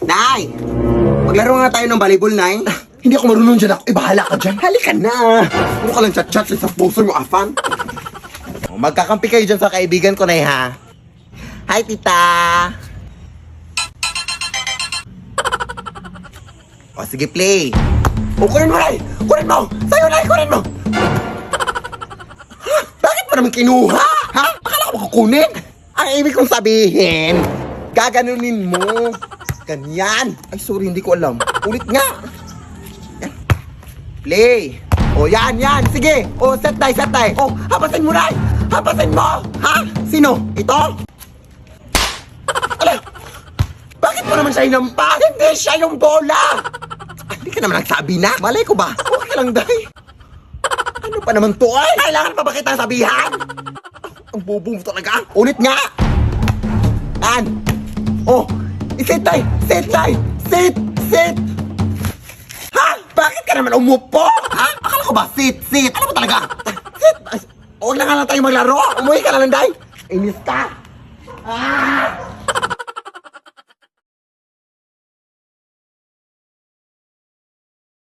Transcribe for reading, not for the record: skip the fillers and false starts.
Nay! Maglaro nga tayo ng volleyball, Nay. Hindi ako marunong dyan ako. Bahala ka dyan. Halika na! Ano ka lang chat-chat sa puso mo, afan? Magkakampi kayo dyan sa kaibigan ko, Nay, ha? Hi, tita! O, sige, play. O, kunin mo, Nay! Kunin mo! Sa'yo, Nay! Kunin mo! Ha? Bakit mo naman kinuha? Ha? Akala ko kukunin? Ang ibig kong sabihin, gaganunin mo. Ganyan. Ay, sorry, hindi ko alam. Ulit nga. Yan. Play. O, yan. Sige. O, set tayo. O, hapasin mo, Nay! Hapasin mo! Ha? Sino? Ito? Ala! Bakit mo naman siya inampas? Hindi siya yung bola! Hindi ka naman nagsabi na. Malay ko ba? Okay lang, Day. Ano pa naman to, ay? Kailangan pa ba kita sabihan? Ang bobo mo talaga. Ulit nga! Yan! Oh! Isit, Day! Sit! Ha? Bakit ka naman umupo? Ha? Akala ko ba? Sit! Ano ba talaga? Sit! Huwag na nga lang tayo maglaro. Umuwi ka na lang, Day. Inis ka. Ah!